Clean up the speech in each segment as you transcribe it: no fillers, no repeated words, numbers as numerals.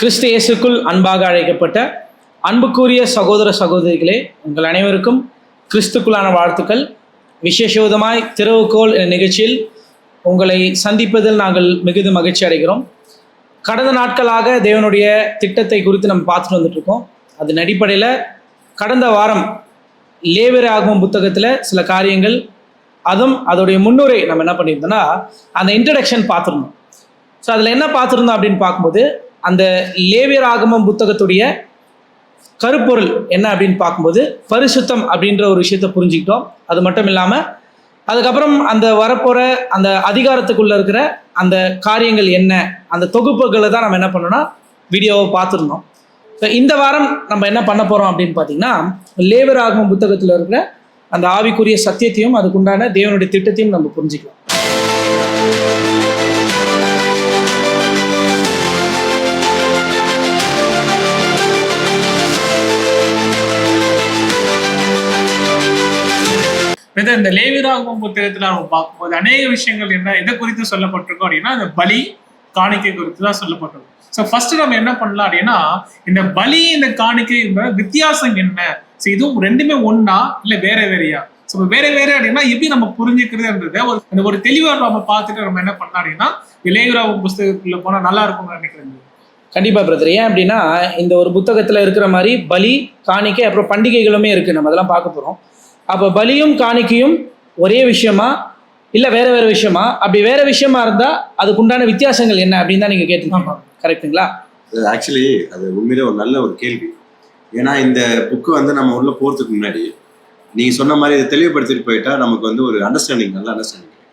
கிறிஸ்து இயேசுக்குள் அன்பாக அழைக்கப்பட்ட அன்புக்குரிய சகோதர சகோதரிகளே, உங்கள் அனைவருக்கும் கிறிஸ்துக்குள்ளான வாழ்த்துக்கள். விசேஷமாய் திறவுகோல் என்ற நிகழ்ச்சியில் உங்களை சந்திப்பதில் நாங்கள் மிகுந்த மகிழ்ச்சி அடைகிறோம். கடந்த நாட்களாக தேவனுடைய திட்டத்தை குறித்து நம்ம பார்த்துட்டு வந்துட்டுருக்கோம். அதன் அடிப்படையில் கடந்த வாரம் லேவியராகமம் புத்தகத்தில் சில காரியங்கள், அதுவும் அதோடைய முன்னுரை நம்ம என்ன பண்ணியிருந்தோம்னா அந்த இன்ட்ரடக்ஷன் பார்த்துருந்தோம். ஸோ அதில் என்ன பார்த்துருந்தோம் அப்படின்னு பார்க்கும்போது, அந்த லேவியராகமம் புத்தகத்துடைய கருப்பொருள் என்ன அப்படின்னு பார்க்கும்போது பரிசுத்தம் அப்படின்ற ஒரு விஷயத்தை புரிஞ்சுக்கிட்டோம். அது மட்டும் இல்லாமல் அதுக்கப்புறம் அந்த வரப்போகிற அந்த அதிகாரத்துக்குள்ளே இருக்கிற அந்த காரியங்கள் என்ன, அந்த தொகுப்புகளை தான் நம்ம என்ன பண்ணோம்னா வீடியோவை பார்த்துருந்தோம். ஸோ இந்த வாரம் நம்ம என்ன பண்ண போகிறோம் அப்படின்னு பார்த்தீங்கன்னா, லேவியராகமம் புத்தகத்தில் இருக்கிற அந்த ஆவிக்குரிய சத்தியத்தையும் அதுக்குண்டான தேவனுடைய திட்டத்தையும் நம்ம புரிஞ்சுக்கலாம். இந்த லேவியராகமம் புத்தகத்துல நம்ம பார்க்கும்போது அநேக விஷயங்கள் என்ன எதை குறித்து சொல்லப்பட்டிருக்கோம் அப்படின்னா, இந்த பலி காணிக்கை குறித்து தான் சொல்லப்பட்டிருக்கும். ஸோ ஃபர்ஸ்ட் நம்ம என்ன பண்ணலாம் அப்படின்னா, இந்த பலி இந்த காணிக்கை வித்தியாசம் என்ன, ஸோ இதுவும் ரெண்டுமே ஒன்னா இல்லை வேற வேறையா, ஸோ வேற வேற அப்படின்னா எப்படி நம்ம புரிஞ்சுக்கிறதுன்றது ஒரு தெளிவாக நம்ம பார்த்துட்டு நம்ம என்ன பண்ணலாம் அப்படின்னா லேவியராகமம் புத்தகத்துக்குள்ள போனால் நல்லா இருக்கும்னு நினைக்கிறேன். கண்டிப்பாக பிரதர். ஏன் அப்படின்னா, இந்த ஒரு புத்தகத்தில் இருக்கிற மாதிரி பலி காணிக்கை அப்புறம் பண்டிகைகளுமே இருக்குது. நம்ம அதெல்லாம் பார்க்க போகிறோம். அப்போ பலியும் காணிக்கையும் ஒரே விஷயமா இல்லை வேற வேற விஷயமா? அப்படி வேற விஷயமா இருந்தால் அதுக்குண்டான வித்தியாசங்கள் என்ன அப்படின்னு தான் நீங்கள் கேட்டிருக்கீங்க. கரெக்டுங்களா? ஆக்சுவலி அது உண்மையிலே ஒரு நல்ல ஒரு கேள்வி. ஏன்னா இந்த புக்கு நம்ம உள்ள போகிறதுக்கு முன்னாடி நீங்கள் சொன்ன மாதிரி இதை தெளிவுபடுத்திட்டு போயிட்டா நமக்கு ஒரு அண்டர்ஸ்டாண்டிங், நல்ல அண்டர்ஸ்டாண்டிங்.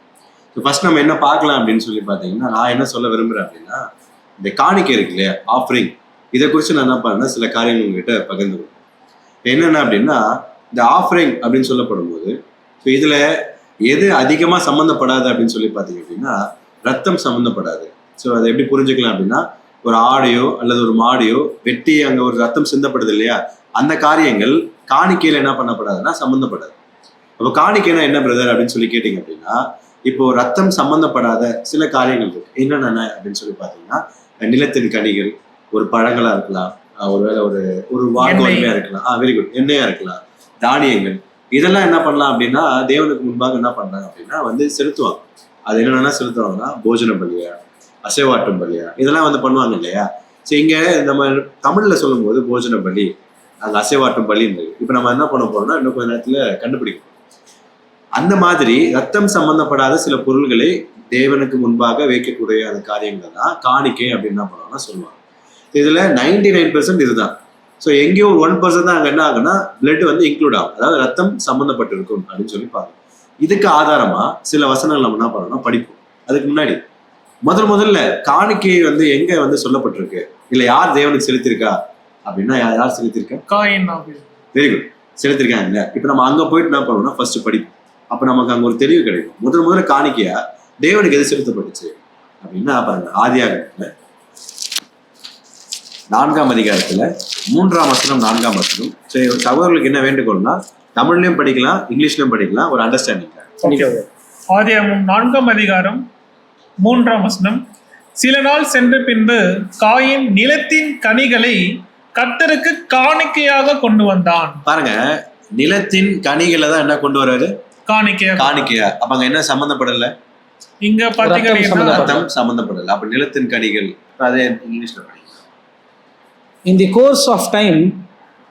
ஸோ ஃபர்ஸ்ட் நம்ம என்ன பார்க்கலாம் அப்படின்னு சொல்லி பார்த்தீங்கன்னா, நான் என்ன சொல்ல விரும்புகிறேன் அப்படின்னா, இந்த காணிக்கை இருக்கு இல்லையா, ஆஃபரிங், இதை குறித்து நான் என்ன பண்ணேன்னா சில காரியங்கள் உங்ககிட்ட பகிர்ந்துக்கிறேன். என்னென்ன அப்படின்னா, இந்த ஆஃபரிங் அப்படின்னு சொல்லப்படும் போது, ஸோ இதில் எது அதிகமாக சம்மந்தப்படாது அப்படின்னு சொல்லி பார்த்தீங்க அப்படின்னா, ரத்தம் சம்மந்தப்படாது. ஸோ அதை எப்படி புரிஞ்சுக்கலாம் அப்படின்னா, ஒரு ஆடையோ அல்லது ஒரு மாடையோ வெட்டி அங்கே ஒரு ரத்தம் சிந்தப்படுது இல்லையா, அந்த காரியங்கள் காணிக்கையில் என்ன பண்ணப்படாதுன்னா சம்மந்தப்படாது. அப்போ காணிக்கைனா என்ன பிரதர் அப்படின்னு சொல்லி கேட்டிங்க அப்படின்னா, இப்போ ரத்தம் சம்மந்தப்படாத சில காரியங்கள் இருக்கு. என்னென்ன அப்படின்னு சொல்லி பார்த்தீங்கன்னா, நிலத்தின் கனிகள், ஒரு பழங்களாக இருக்கலாம், ஒருவேளை ஒரு வாக்குவன்மையாக இருக்கலாம், வெரி குட், எண்ணெயாக இருக்கலாம், தானியங்கள், இதெல்லாம் என்ன பண்ணலாம் அப்படின்னா தேவனுக்கு முன்பாக என்ன பண்றாங்க அப்படின்னா செலுத்துவாங்க. அது என்னென்னா செலுத்துவாங்கன்னா போஜன பலியா, அசைவாட்டும் பலியா, இதெல்லாம் பண்ணுவாங்க இல்லையா. ஸோ இங்க நம்ம தமிழ்ல சொல்லும் போது போஜன பலி, அங்க அசைவாட்டும் பலி இருந்தது. இப்போ நம்ம என்ன பண்ண போறோம்னா இன்னும் கொஞ்ச நேரத்துல கண்டுபிடிக்கணும். அந்த மாதிரி ரத்தம் சம்பந்தப்படாத சில பொருள்களை தேவனுக்கு முன்பாக வைக்கக்கூடிய அந்த காரியங்களை தான் காணிக்கை அப்படின்னு என்ன பண்ணுவாங்கன்னா சொல்லுவாங்க. இதுல 99% இதுதான். ஸோ எங்கேயோ ஒரு 1% தான் அங்கே என்ன ஆகுன்னா பிளட் இன்க்ளூட் ஆகும், அதாவது ரத்தம் சம்மந்தப்பட்டிருக்கும் அப்படின்னு சொல்லி பாருங்க. இதுக்கு ஆதாரமா சில வசனங்கள் நம்ம என்ன பண்ணணும்னா படிப்போம். அதுக்கு முன்னாடி முதல்ல காணிக்கை எங்க சொல்லப்பட்டிருக்கு, இல்லை யார் தேவனுக்கு செலுத்திருக்கா அப்படின்னா யார் செலுத்திருக்கா? Very good, செலுத்திருக்காங்க. இப்போ நம்ம அங்க போயிட்டு என்ன பண்ணணும்னா ஃபர்ஸ்ட் படிப்போம். அப்போ நமக்கு அங்க ஒரு தெளிவு கிடைக்கும். முதல்ல காணிக்கையா தேவனுக்கு எது செலுத்தப்பட்டுச்சு அப்படின்னா பாருங்க, ஆதியாகமத்துல 4ஆம் அதிகாரத்துல 3ஆம் வசனம் 4ஆம் வசனம். சகோதரர்களுக்கு என்ன வேண்டுகோள்னா தமிழ்லயும் படிக்கலாம், இங்கிலீஷ்லயும் படிக்கலாம், ஒரு அண்டர்ஸ்டாண்டிங். ஆதியாகமம் 4ஆம் அதிகாரம் 3ஆம் வசனம். சில நாள் சென்ற பின்பு காயின் நிலத்தின் கனிகளை கர்த்தருக்கு காணிக்கையாக கொண்டு வந்தான். பாருங்க, நிலத்தின் கனிகளை தான் என்ன கொண்டு வர்றாரு? காணிக்கையா. அப்ப அங்க என்ன சம்பந்தப்படல? இங்க பாத்தீங்கன்னா ரத்தம் சம்பந்தப்படல. அப்ப நிலத்தின் கனிகள், அதே இங்கிலீஷ்ல படிக்கலாம். In the course of time,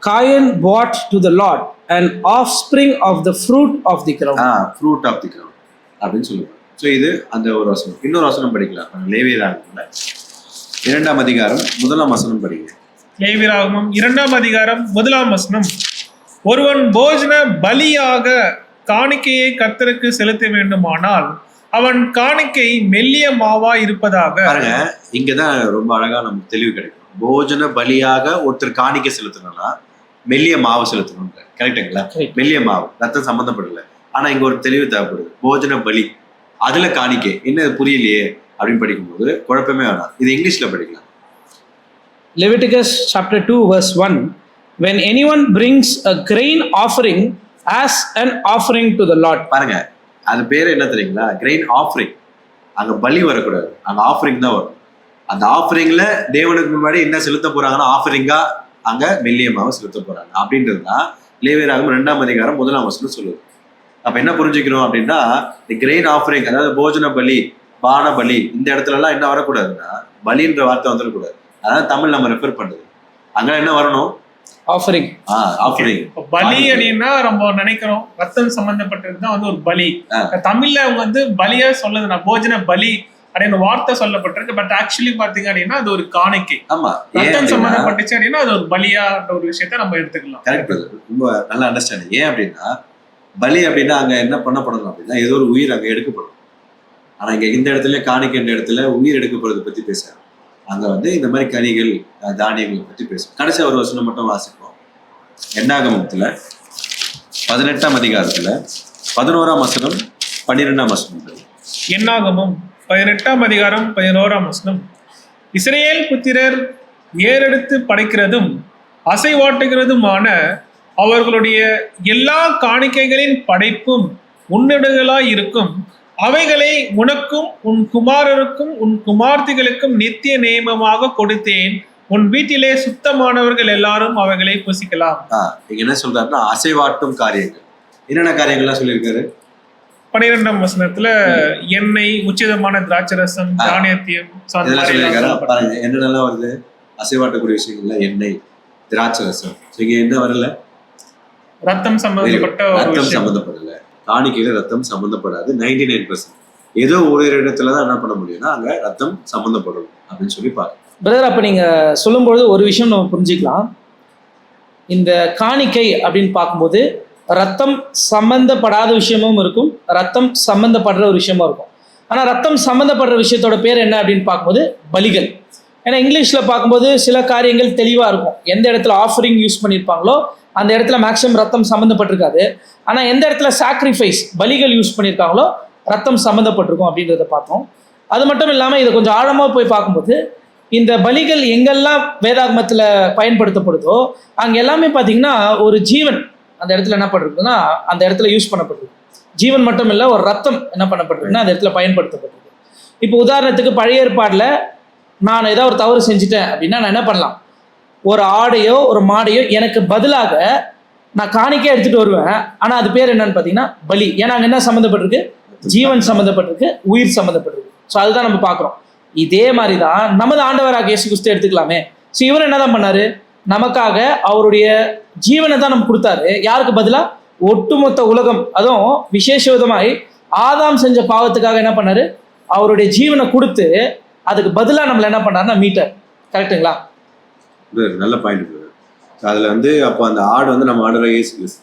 Cain brought to the Lord an offspring of the fruit of the ground. Fruit of the ground அப்படின்னு சொல்லுவாங்க. ஸோ இது அந்த ஒரு வசனம். இன்னொரு வசனம் படிக்கலாம். லேவியராகமம்ல 2ஆம் அதிகாரம் 1ஆம் வசனம் படிங்க. லேவியராகமம் 2ஆம் அதிகாரம் 1ஆம் வசனம். ஒருவன் போஜன பலியாக காணிக்கையை கர்த்தருக்கு செலுத்த வேண்டுமானால் அவன் காணிக்கை மெல்லிய மாவா இருப்பதாக. பாருங்க, இங்கதான் ரொம்ப அழகா நமக்கு தெளிவு கிடைக்கும். போஜன பலியாக ஒருத்தர் காணிக்கை செலுத்தணும்னா மெல்லிய மாவு செலுத்தணும். கரெக்டுங்களா? மெல்லிய மாவு, ரத்தம் சம்பந்தப்படல. ஆனா இங்க ஒரு தெளிவு தேவைப்படுது. போஜன பலி, அதுல காணிக்கை என்ன புரியலையே அப்படின்னு படிக்கும்போது குழப்பமே வேணாம். இது இங்கிலீஷ்ல படிக்கலாம். Leviticus chapter 2 verse 1, when anyone brings a grain offering as an offering to the Lord. பாருங்க, அது பேரு என்ன தெரியுங்களா? Grain offering. அங்க பலி வரக்கூடாது, அங்க ஆஃபரிங் தான் வரும். அந்த ஆஃபரிங்ல தேவனுக்கு முன்னாடி என்ன செலுத்த போறாங்கன்னா ஆஃபரிங்கா அங்க வெள்ளியமாவை செலுத்த போறாங்க அப்படின்றதுதான் லேவியராகமம் 2ஆம் அதிகாரம் 1ஆம் வசனம் சொல்லுது. அப்ப என்ன புரிஞ்சுக்கணும் அப்படின்னா, இந்த கிரெயின் ஆஃபரிங், அதாவது போஜன பலி, பான பலி, இந்த இடத்துல எல்லாம் என்ன வரக்கூடாதுன்னா பலின்ற வார்த்தை வந்துடக்கூடாது. அதாவது தமிழ் நம்ம ரெஃபர் பண்ணுது. அங்க என்ன வரணும்? ஆஃபரிங். ஆஃபரிங். பலி அப்படின்னா நம்ம நினைக்கிறோம் ரத்தம் சம்பந்தப்பட்டதுதான் வந்து ஒரு பலி. தமிழ்ல அவங்க வந்து பலியா சொல்லுதுன்னா போஜன பலி அப்படின்னு வார்த்தை சொல்லப்பட்டிருக்கு. பட் ஆக்சுவலி பாத்தீங்க அப்படின்னா அது ஒரு காணிக்கை. ஆமா, ரத்தம் சம்பந்தப்பட்டுச்சு அப்படின்னா அது ஒரு பலியான்ற ஒரு விஷயத்த நம்ம எடுத்துக்கலாம். கரெக்ட். ரொம்ப நல்ல அண்டர்ஸ்டாண்டிங். ஏன் அப்படின்னா பலி அப்படின்னா அங்க என்ன பண்ணப்படணும் அப்படின்னா ஏதோ ஒரு உயிர் அங்க எடுக்கப்படும். ஆனா இங்க இந்த இடத்துல காணிக்கின்ற இடத்துல உயிர் எடுக்கப்படுறதை பத்தி பேசுறாங்க. அங்க வந்து இந்த மாதிரி கனிகள் தானியங்களை பத்தி பேசும். கடைசி ஒரு வசனம் மட்டும் வாசிப்போம். என்னாகமத்துல 18ஆம் அதிகாரத்துல 11ஆம் வசனம் 12ஆம் வசனம். என்னாகமம் 18ஆம் அதிகாரம் 11ஆம் வசனம். இஸ்ரவேல் புத்திரர் ஏறெடுத்து படைக்கிறதும் அசைவாட்டுகிறதுமான அவர்களுடைய எல்லா காணிக்கைகளின் படைப்பும் உன்னிடங்களாய் இருக்கும். அவைகளை உனக்கும் உன் குமாரருக்கும் உன் குமார்த்திகளுக்கும் நித்திய நியமமாக கொடுத்தேன். உன் வீட்டிலே சுத்தமானவர்கள் எல்லாரும் அவைகளை புசிக்கலாம். இங்க என்ன சொல்றாருன்னா அசைவாட்டும் காரியங்கள். என்னென்ன காரியங்கள்லாம் சொல்லியிருக்காரு? 12ஆம் வசனத்துல எண்ணெய், உச்சிதமான திராட்சரசம், தானியத்தியம் பாருங்க என்னென்னலாம் வருது. அசைவாட்டக்கூடிய விஷயங்கள்ல எண்ணெய், திராட்சரசம். இங்க என்ன வரல? ரத்தம் சம்பந்தப்பட்ட ரத்தம் சம்பந்தப்படல. காணிக்கையில ரத்தம் சம்பந்தப்படாது. 99% ஏதோ ஒரு இடத்துலதான் என்ன பண்ண முடியும்னா அங்க ரத்தம் சம்பந்தப்படும் அப்படின்னு சொல்லி பாருங்க. பிரதர், அப்ப நீங்க சொல்லும்பொழுது ஒரு விஷயம் நம்ம புரிஞ்சுக்கலாம். இந்த காணிக்கை அப்படின்னு பார்க்கும்போது ரத்தம் சம்பந்தப்படாத விஷயமும் இருக்கும், ரத்தம் சம்பந்தப்படுற ஒரு விஷயமும் இருக்கும். ஆனா ரத்தம் சம்பந்தப்படுற விஷயத்தோட பேர் என்ன அப்படின்னு பார்க்கும்போது பலிகள். ஏன்னா இங்கிலீஷ்ல பார்க்கும்போது சில காரியங்கள் தெளிவா இருக்கும். எந்த இடத்துல ஆஃபரிங் யூஸ் பண்ணியிருப்பாங்களோ அந்த இடத்துல மேக்ஸிமம் ரத்தம் சம்மந்தப்பட்டிருக்காது. ஆனால் எந்த இடத்துல சாக்ரிஃபைஸ் பலிகள் யூஸ் பண்ணியிருக்காங்களோ ரத்தம் சம்மந்தப்பட்டிருக்கும் அப்படின்றத பார்த்தோம். அது மட்டும் இல்லாமல் இதை கொஞ்சம் ஆழமாக போய் பார்க்கும்போது இந்த பலிகள் எங்கெல்லாம் வேதாகமத்தில் பயன்படுத்தப்படுதோ அங்கே எல்லாமே பார்த்தீங்கன்னா ஒரு ஜீவன் அந்த இடத்துல என்ன பண்ணிருக்குன்னா அந்த இடத்துல யூஸ் பண்ணப்பட்டிருக்கு. ஜீவன் மட்டும் இல்லை, ஒரு ரத்தம் என்ன பண்ணப்பட்டிருக்குன்னா அந்த இடத்துல பயன்படுத்தப்பட்டிருக்கு. இப்போ உதாரணத்துக்கு பழைய ஏற்பாடில் நான் ஏதாவது ஒரு தவறு செஞ்சுட்டேன் அப்படின்னா நான் என்ன பண்ணலாம்? ஒரு ஆடையோ ஒரு மாடையோ எனக்கு பதிலாக நான் காணிக்கை எடுத்துகிட்டு வருவேன். ஆனால் அது பேர் என்னன்னு பார்த்தீங்கன்னா பலி. ஏன்னா அங்கே என்ன சம்மந்தப்பட்டிருக்கு? ஜீவன் சம்மந்தப்பட்டிருக்கு, உயிர் சம்மந்தப்பட்டிருக்கு. ஸோ அதுதான் நம்ம பார்க்குறோம். இதே மாதிரி தான் நமது ஆண்டவராக இயேசு கிறிஸ்து எடுத்துக்கலாமே. ஸோ இவர் என்ன தான் பண்ணாரு? நமக்காக அவருடைய ஜீவனை தான் நம்ம கொடுத்தாரு. யாருக்கு பதிலாக? ஒட்டுமொத்த உலகம், அதுவும் விசேஷ விதமாய் ஆதாம் செஞ்ச பாவத்துக்காக என்ன பண்ணாரு? அவருடைய ஜீவனை கொடுத்து அதுக்கு பதிலாக நம்மளை என்ன பண்ணாருன்னா மீட்டார். கரெக்டுங்களா? நல்ல பாயிண்ட். அதுல வந்து அப்போ அந்த ஆடு வந்து நம்ம ஆடுற இயேசு கிறிஸ்து.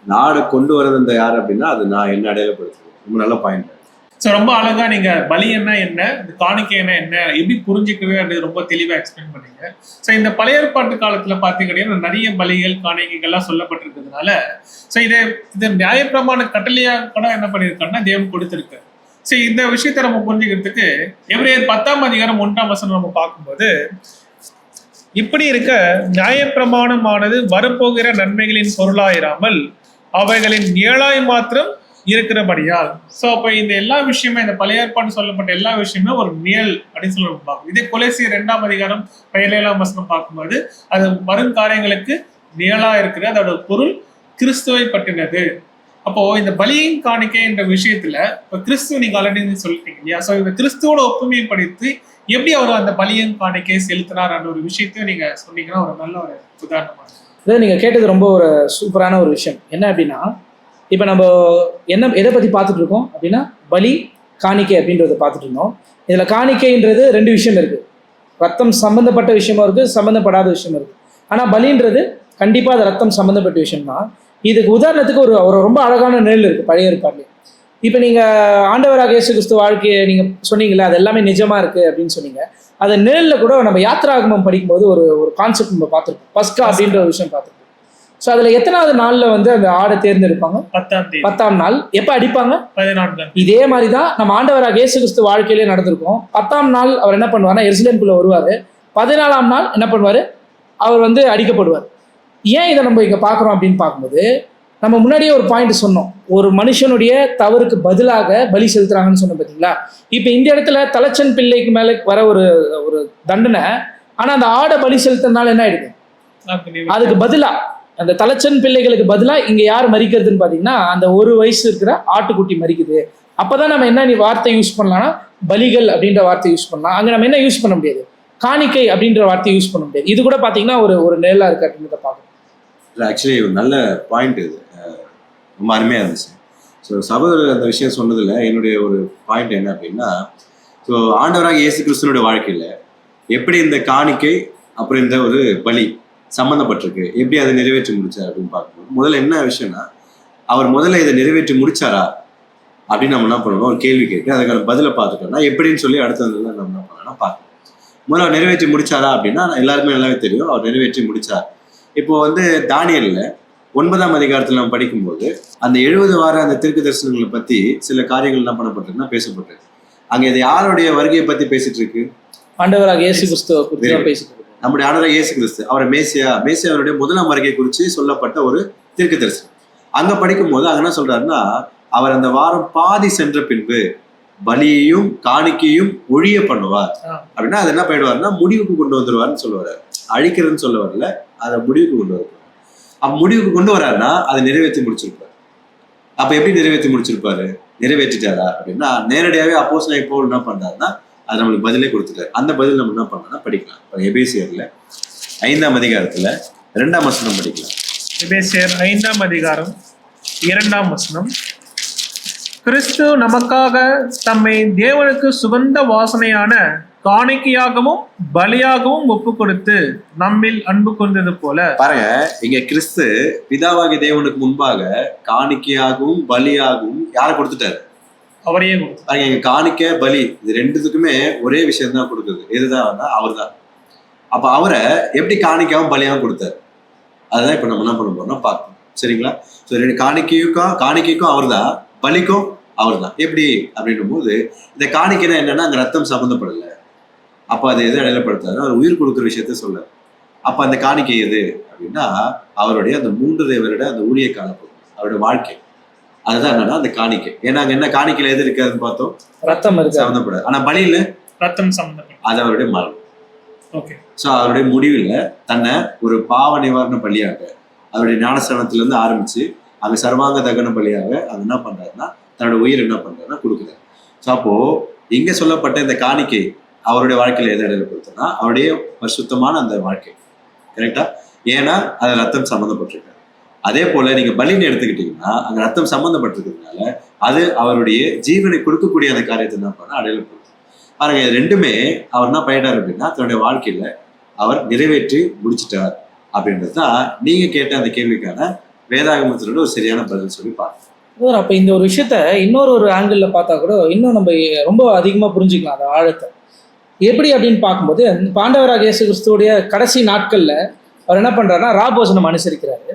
இந்த ஆடை கொண்டு வரது இந்த யார் அப்படின்னா அது நான் என்ன அடையாளப்படுத்துறேன். ரொம்ப நல்ல பாயிண்ட். ஸோ ரொம்ப அழகா நீங்க பலி என்ன, இந்த காணிக்கை என்ன, எப்படி புரிஞ்சுக்கவே அது ரொம்ப தெளிவா எக்ஸ்பிளைன் பண்ணீங்க. ஸோ இந்த பழைய ஏற்பாட்டு காலத்துல பாத்தீங்கன்னா நிறைய பலிகள் காணிக்கைகள்லாம் சொல்லப்பட்டிருக்கிறதுனால ஸோ இதை நியாயப்பிரமாண கட்டளையா கூட என்ன பண்ணியிருக்காருன்னா தேவன் கொடுத்திருக்காரு. ஸோ இந்த விஷயத்தை நம்ம புரிஞ்சுக்கிறதுக்கு எபிரேயர் 10ஆம் அதிகாரம் 1ஆம் வசனம் நம்ம பார்க்கும்போது, இப்படி இருக்க நியாயப்பிரமாணமானது வரப்போகிற நன்மைகளின் பொருளாயிராமல் அவைகளின் நிழலாய் மாத்திரம் இருக்கிறபடியால். ஸோ அப்போ இந்த எல்லா விஷயமே, இந்த பழைய ஏற்பாடு சொல்லப்பட்ட எல்லா விஷயமே ஒரு நிழல் அப்படின்னு சொல்லி பார்க்கும். இதே கொலோசியர் 2ஆம் அதிகாரம் 17ஆம் வசனம் பார்க்கும்போது அது வரும் காரியங்களுக்கு நிழலா இருக்குது. அதோட பொருள் கிறிஸ்துவை பற்றினது. அப்போ இந்த பலியின் காணிக்கை என்ற விஷயத்துல இப்போ கிறிஸ்துவ நீங்க ஆல்ரெடி சொல்லிட்டீங்க இல்லையா? ஸோ இந்த கிறிஸ்துவோட ஒப்புமைப்படுத்தி எப்படி அவர் அந்த பலியின் காணிக்கையை செலுத்தினார் அந்த ஒரு விஷயத்தையும் நீங்க சொன்னீங்கன்னா ஒரு நல்ல ஒரு உதாரணமா இருக்கும். நீங்க கேட்டது ரொம்ப ஒரு சூப்பரான ஒரு விஷயம். என்ன அப்படின்னா இப்போ நம்ம எதை பற்றி பார்த்துட்டு இருக்கோம் அப்படின்னா பலி, காணிக்கை அப்படின்றத பார்த்துட்டு இருந்தோம். இதில் காணிக்கைன்றது 2 விஷயம் இருக்குது. ரத்தம் சம்மந்தப்பட்ட விஷயமும் இருக்குது, சம்மந்தப்படாத விஷயமும் இருக்குது. ஆனால் பலின்றது கண்டிப்பாக அது ரத்தம் சம்மந்தப்பட்ட விஷயம் தான். இதுக்கு உதாரணத்துக்கு ஒரு ரொம்ப அழகான நிழல் இருக்குது பழைய ஏற்பாடுலேயே. இப்போ நீங்கள் ஆண்டவராக இயேசு கிறிஸ்து வாழ்க்கையை நீங்கள் சொன்னீங்களே, அது எல்லாமே நிஜமாக இருக்குது அப்படின்னு சொன்னீங்க. அது நிழலில் கூட நம்ம யாத்திராகமம் படிக்கும்போது ஒரு கான்செப்ட் நம்ம பார்த்துருக்கோம். பஸ்கா அப்படின்ற ஒரு விஷயம் பார்த்துருக்கோம். ஸோ அதில் எத்தனாவது நாளில் வந்து அந்த ஆடை தேர்ந்தெடுப்பாங்க? 10ஆம் நாள். எப்போ அடிப்பாங்க? 14. இதே மாதிரி தான் நம்ம ஆண்டவராக இயேசு கிறிஸ்து வாழ்க்கையிலே நடந்திருக்கும். 10ஆம் நாள் அவர் என்ன பண்ணுவார்னா எருசலேமுக்குள்ள வருவார். 14ஆம் நாள் என்ன பண்ணுவார்? அவர் வந்து அடிக்கப்படுவார். ஏன் இதை நம்ம இங்கே பார்க்குறோம் அப்படின்னு பார்க்கும்போது நம்ம முன்னாடியே ஒரு பாயிண்ட் சொன்னோம், ஒரு மனுஷனுடைய தவறுக்கு பதிலாக பலி செலுத்துறாங்கன்னு சொன்னோம் பார்த்தீங்களா. இப்போ இந்த இடத்துல தலைச்சன் பிள்ளைக்கு மேலே வர ஒரு ஒரு தண்டனை, ஆனால் அந்த ஆடை பலி செலுத்துறதுனால என்ன ஆயிடுது? அதுக்கு பதிலா அந்த தலைச்சன் பிள்ளைகளுக்கு பதிலாக இங்கே யார் மறிக்கிறதுன்னு பார்த்தீங்கன்னா அந்த ஒரு வயசு இருக்கிற ஆட்டுக்குட்டி மறிக்குது. அப்போதான் நம்ம என்ன வார்த்தை யூஸ் பண்ணலாம்னா பலிகள் அப்படின்ற வார்த்தை யூஸ் பண்ணலாம். அங்கே நம்ம என்ன யூஸ் பண்ண முடியாது, காணிக்கை அப்படின்ற வார்த்தையை யூஸ் பண்ண முடியாது. இது கூட பார்த்தீங்கன்னா ஒரு ஒரு நிழலாக இருக்கு அப்படின்றத பார்க்கணும். ஆக்சுவலி ஒரு நல்ல பாயிண்ட் இது, ரொம்ப அருமையாக இருந்துச்சு. ஸோ சகோதரர் அந்த விஷயம் சொன்னதில் என்னுடைய ஒரு பாயிண்ட் என்ன அப்படின்னா, ஸோ ஆண்டவராக இயேசு கிறிஸ்துவனுடைய வாழ்க்கையில் எப்படி இந்த காணிக்கை அப்புறம் இந்த ஒரு பலி சம்மந்தப்பட்டிருக்கு, எப்படி அதை நிறைவேற்றி முடிச்சார் அப்படின்னு பார்க்கும்போது முதல்ல என்ன விஷயம்னா, அவர் முதல்ல இதை நிறைவேற்றி முடிச்சாரா அப்படின்னு நம்ம என்ன பண்ணணும், ஒரு கேள்வி கேட்டு அதுக்கான பதிலை பார்த்துட்டோம்னா எப்படின்னு சொல்லி அடுத்தது நம்ம என்ன பண்ணணும்னா பார்க்கணும். முதல்ல அவர் நிறைவேற்றி முடிச்சாரா அப்படின்னா எல்லாருக்குமே நல்லாவே தெரியும், அவர் நிறைவேற்றி முடிச்சார். இப்போ வந்து தானியல்ல 9ஆம் அதிகாரத்தில் நம்ம படிக்கும்போது அந்த 70 வார அந்த தீர்க்க தரிசனங்களை பற்றி சில காரியங்கள் என்ன பண்ணப்பட்டிருக்குன்னா பேசப்பட்டிருக்கு. அங்கே இது யாருடைய வருகையை பற்றி பேசிட்டு இருக்கு? ஆண்டவராக இயேசு கிறிஸ்துவை குறித்து தான் பேசிட்டு இருக்கு. நம்முடைய ஆண்டவராக இயேசு கிறிஸ்து அவரை மேசியாவுடைய 1ஆம் வருகை குறித்து சொல்லப்பட்ட ஒரு தீர்க்க தரிசனம். அங்க படிக்கும் போது அங்க என்ன சொல்றாருன்னா, அவர் அந்த வாரம் பாதி சென்ற பின்பு பலியையும் காணிக்கையும் ஒழிய பண்ணுவார் அப்படின்னா அது என்ன பண்ணிடுவாருன்னா முடிவுக்கு கொண்டு வந்துருவார்னு சொல்லுவாரு. அழிக்கிறதுன்னு சொல்ல வரல, அதை முடிவுக்கு கொண்டு வருவார். அப்ப முடிவுக்கு கொண்டு வர்றாருன்னா அதை நிறைவேற்றி முடிச்சிருப்பாரு. அப்ப எப்படி நிறைவேற்றி முடிச்சிருப்பாரு, நிறைவேற்றிட்டாரா அப்படின்னா நேரடியாவே அப்போஸ்தலனாகிய பவுல் என்ன பண்றாருன்னா அது நம்மளுக்கு பதிலே கொடுத்துட்டாரு. அந்த பதில் நம்ம என்ன பண்ணலாம் படிக்கலாம். எபேசியர்ல 5ஆம் அதிகாரத்துல 2ஆம் வசனம் படிக்கலாம். எபேசியர் 5ஆம் அதிகாரம் 2ஆம் வசனம். கிறிஸ்து நமக்காக தம்மை தேவனுக்கு சுகந்த வாசனையான காணிக்கையாகவும் பலியாகவும் ஒப்பு கொடுத்து நம்மில் அன்பு கொண்டது போல. பாருங்க, இங்க கிறிஸ்து பிதாவாகிய தேவனுக்கு முன்பாக காணிக்கையாகவும் பலியாகவும் யாரை கொடுத்துட்டாரு? அவரையே. பாருங்க, இங்க காணிக்கை பலி இது ரெண்டுத்துக்குமே ஒரே விஷயம் தான் கொடுக்குது. எதுதான்? அவர் தான். அப்ப அவரை எப்படி காணிக்கையாகவும் பலியாகவும் கொடுத்தாரு, அதுதான் இப்ப நம்ம என்ன பண்ண போறோம்னா பார்க்கணும். சரிங்களா? ஸோ காணிக்கைக்கும் அவர் தான், பலிக்கும் அவர் தான். எப்படி அப்படின்னும் போது இந்த காணிக்கைனா என்னன்னா அங்க ரத்தம் சம்மந்தப்படல. அப்ப அது எது அடையாளப்படுத்தாரு? அவர் உயிர் கொடுக்குற விஷயத்த சொல்ல. அப்ப அந்த காணிக்கை எது அப்படின்னா அவருடைய அந்த 3 வருட அந்த ஊழிய காலப்பகுதி, அவருடைய வாழ்க்கை. அதுதான் என்னன்னா அந்த காணிக்கை. ஏன்னா அங்க என்ன காணிக்கையில எது இருக்காதுன்னு பார்த்தோம், ரத்தம் சம்மந்தப்படாது. ஆனா பலியில ரத்தம் சம்மந்தப்படும். அது அவருடைய மரணம். ஓகே. ஸோ அவருடைய முடிவில் தன்னை ஒரு பாவ நிவாரண பலியாக அவருடைய ஞானஸ்தானத்துல இருந்து ஆரம்பிச்சு அங்க சர்வாங்க தகன பலியாக அது என்ன பண்றாருன்னா தன்னோட உயிர் என்ன பண்றாருன்னா கொடுக்குறாரு. ஸோ அப்போ இங்க சொல்லப்பட்ட இந்த காணிக்கை அவருடைய வாழ்க்கையில எதை அடையாளப்படுத்துனா அவருடைய பரிசுத்தமான அந்த வாழ்க்கை. கரெக்டா? ஏன்னா அது ரத்தம் சம்மந்தப்பட்டிருக்காரு. அதே போல நீங்க பலின்னு எடுத்துக்கிட்டீங்கன்னா அங்க ரத்தம் சம்மந்தப்பட்டிருக்கிறதுனால அது அவருடைய ஜீவனை கொடுக்கக்கூடிய அந்த காரியத்தை என்ன பண்ண அடையாளப்படுத்தும். பாருங்க, ரெண்டுமே அவர் என்ன பண்ணிட்டார் அப்படின்னா தன்னுடைய வாழ்க்கையில அவர் நிறைவேற்றி முடிச்சிட்டார் அப்படின்றது தான் நீங்க கேட்ட அந்த கேள்விக்கான வேதாகமத்தினோட ஒரு சரியான பதில் சொல்லி பாருங்க. அப்ப இந்த ஒரு விஷயத்த இன்னொரு ஒரு ஆங்கிள் பார்த்தா கூட இன்னும் நம்ம ரொம்ப அதிகமா புரிஞ்சுக்கலாம் அந்த ஆழத்தை. எப்படி அப்படின்னு பார்க்கும்போது ஆண்டவராகிய இயேசு கிறிஸ்துவோடைய கடைசி நாட்கள்ல அவர் என்ன பண்றாருன்னா ராபோஜனம் அனுசரிக்கிறாரு.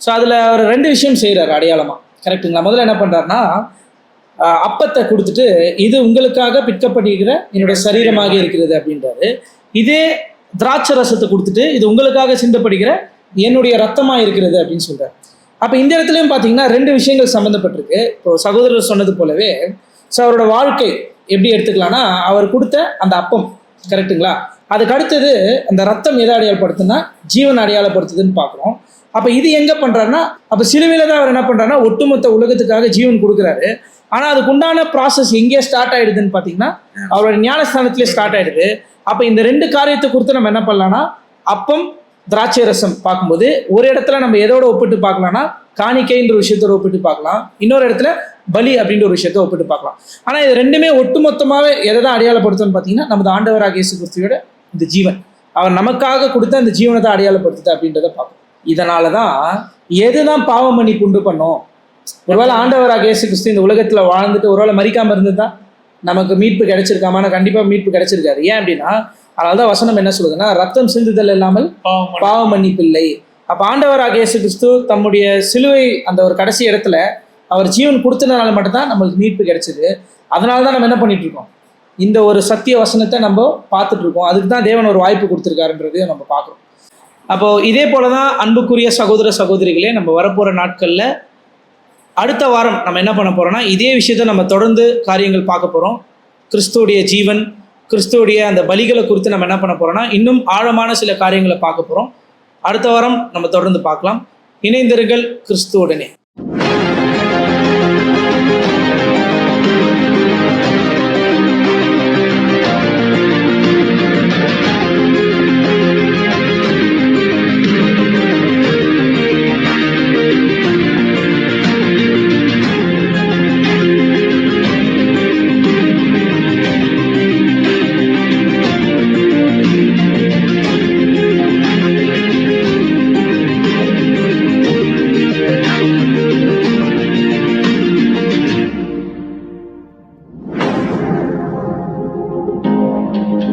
ஸோ அதுல அவர் 2 விஷயம் செய்யறாரு அடையாளமா. கரெக்டுங்களா? முதல்ல என்ன பண்றாருன்னா அப்பத்தை கொடுத்துட்டு இது உங்களுக்காக பிற்கப்படுகிற என்னுடைய சரீரமாக இருக்கிறது அப்படின்றாரு. இதே திராட்சை ரசத்தை கொடுத்துட்டு இது உங்களுக்காக சிந்தப்படுகிற என்னுடைய ரத்தமாக இருக்கிறது அப்படின்னு சொல்றாரு. அப்போ இந்த இடத்துலையும் பார்த்தீங்கன்னா 2 விஷயங்கள் சம்மந்தப்பட்டிருக்கு. இப்போ சகோதரர் சொன்னது போலவே ஸோ அவரோட வாழ்க்கை எப்படி எடுத்துக்கலாம்னா அவர் கொடுத்த அந்த அப்பம், கரெக்டுங்களா? அதுக்கு அடுத்தது அந்த ரத்தம் எதை அடையாளப்படுத்துன்னா ஜீவன் அடையாளப்படுத்துதுன்னு பார்க்குறோம். அப்போ இது எங்கே பண்ணுறாருன்னா அப்போ சிலுவையில் தான் அவர் என்ன பண்ணுறாருன்னா ஒட்டுமொத்த உலகத்துக்காக ஜீவன் கொடுக்குறாரு. ஆனால் அதுக்கு உண்டான ப்ராசஸ் எங்கே ஸ்டார்ட் ஆகிடுதுன்னு பார்த்தீங்கன்னா அவரோட ஞானஸ்தானத்திலே ஸ்டார்ட் ஆகிடுது. அப்போ இந்த 2 காரியத்தை குறித்து நம்ம என்ன பண்ணலாம்னா அப்பம் திராட்சை ரசம் பார்க்கும்போது ஒரு இடத்துல நம்ம எதோட ஒப்பிட்டு பார்க்கலாம்னா காணிக்கைன்ற விஷயத்தோட ஒப்பிட்டு பார்க்கலாம், இன்னொரு இடத்துல பலி அப்படின்ற ஒரு விஷயத்த ஒப்பிட்டு பார்க்கலாம். ஆனால் இது ரெண்டுமே ஒட்டுமொத்தமாகவே எதை தான் அடையாளப்படுத்துன்னு பார்த்தீங்கன்னா நமது ஆண்டவராகிய இயேசு கிறிஸ்துவோட இந்த ஜீவன், அவர் நமக்காக கொடுத்த அந்த ஜீவனை தான் அடையாளப்படுத்துது அப்படின்றத பார்க்கணும். இதனால தான் எதுதான் பாவம் மன்னிப்பு உண்டு பண்ணோம். ஒருவேளை ஆண்டவராகிய இயேசு கிறிஸ்து இந்த உலகத்தில் வாழ்ந்துட்டு ஒருவேளை மறிக்காமல் இருந்ததுதான் நமக்கு மீட்பு கிடைச்சிருக்காமான? கண்டிப்பாக மீட்பு கிடைச்சிருக்காரு. ஏன் அப்படின்னா அதனால்தான் வசனம் என்ன சொல்லுதுன்னா ரத்தம் சிந்துதல் இல்லாமல் பாவ மன்னிப்பு இல்லை. அப்போ ஆண்டவராகிய இயேசு கிறிஸ்து தம்முடைய சிலுவை அந்த ஒரு கடைசி இடத்துல அவர் ஜீவன் கொடுத்ததுனால மட்டும்தான் நம்மளுக்கு மீட்பு கிடைச்சிது. அதனால தான் நம்ம என்ன பண்ணிட்டு இருக்கோம், இந்த ஒரு சத்திய வசனத்தை நம்ம பார்த்துட்டு இருக்கோம். அதுக்கு தான் தேவன் ஒரு வாய்ப்பு கொடுத்துருக்காருன்றது நம்ம பார்க்குறோம். அப்போது இதே போல தான் அன்புக்குரிய சகோதர சகோதரிகளே, நம்ம வரப்போகிற நாட்களில் அடுத்த வாரம் நம்ம என்ன பண்ண போகிறோம்னா இதே விஷயத்தை நம்ம தொடர்ந்து காரியங்கள் பார்க்க போகிறோம். கிறிஸ்துவுடைய ஜீவன், கிறிஸ்துவுடைய அந்த பலிகளை குறித்து நம்ம என்ன பண்ண போகிறோம்னா இன்னும் ஆழமான சில காரியங்களை பார்க்க போகிறோம். அடுத்த வாரம் நம்ம தொடர்ந்து பார்க்கலாம். இணைந்திருங்கள் கிறிஸ்துவுடனே.